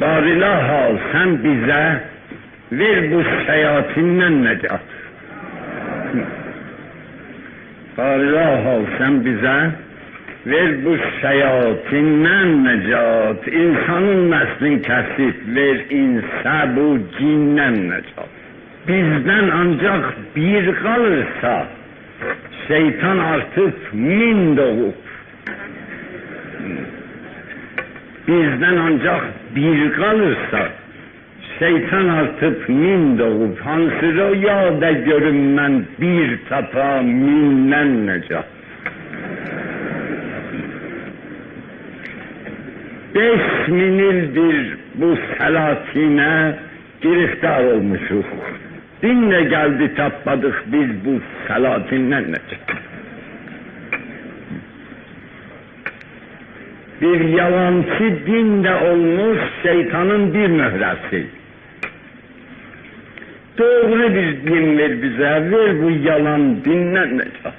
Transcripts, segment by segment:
Barilah sen bize ver bu seyatinden necat. Barilah sen bize ver bu seyatinden necat. İnsanın neslini kesip ver insa bu cinnen necat. Bizden ancak bir kalırsa şeytan artık min doğup. Bizden ancak bir kalırsa şeytan artık min doğup. Hansı rüyada görünmen bir tapa minnen necat. 5000 ildir bu salatine giriftar olmuşuz. Dinle geldi tapmadık biz bu salatinden necat. Bir yalancı dinde olmuş şeytanın bir mühresi. Doğru bir din ver bize, ver bu yalan dinden necat.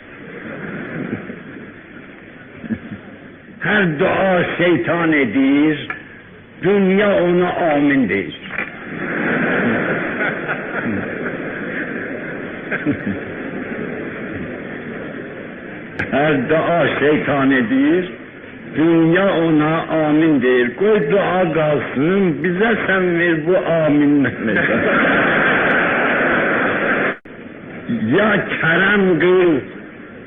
Her dua şeytan edir, dünya ona amin deyir. Her dua şeytan edir, dünya ona amin deyir. Koy dua kalsın, bize sen ver bu aminler. Ya kerem kıl,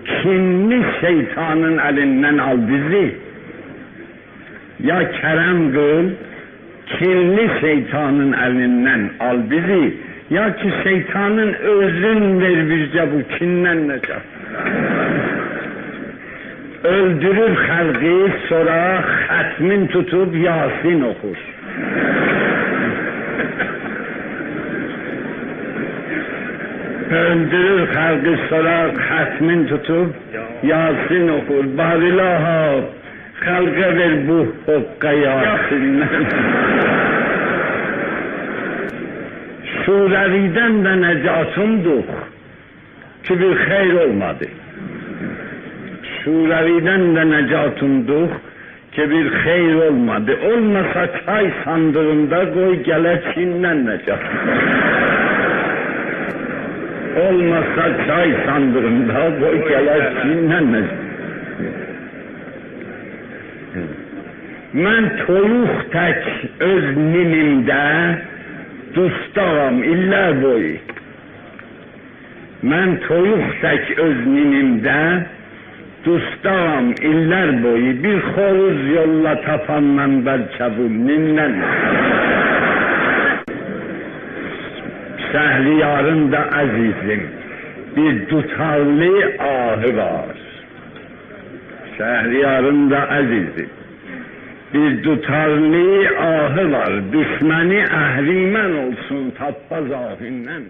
kinli şeytanın elinden al bizi. Ya kerem kıl, kinli şeytanın elinden al bizi. Ya ki şeytanın özün ver bize bu kinden necat. Öldürür halkı sonra hatmin tutup Yasin okur. Öldürür halkı sonra hatmin tutup Yasin okur. Barilaha halka ver bu hokka Yasin'den. Sureviden de necatumduk ki bir hayır olmadı. Sureviden de necatumduk ki bir hayır olmadı. Olmasa çay sandığında koy gele Çin'den necat. Olmasa çay sandığında koy gele Çin'den necat. Ben toyuq tek öz nimimde dustağam iller boyu. Ben toyuq tek öz nimimde dustağam iller boyu. Bir xoruz yolla tapandan belki bu nindən. Şəhriyarın da əzizim bir tutarlı ahı var. Şəhriyarın da əzizim bir tutarlı ahı var. Düşməni əhrimen olsun tappaz ahından.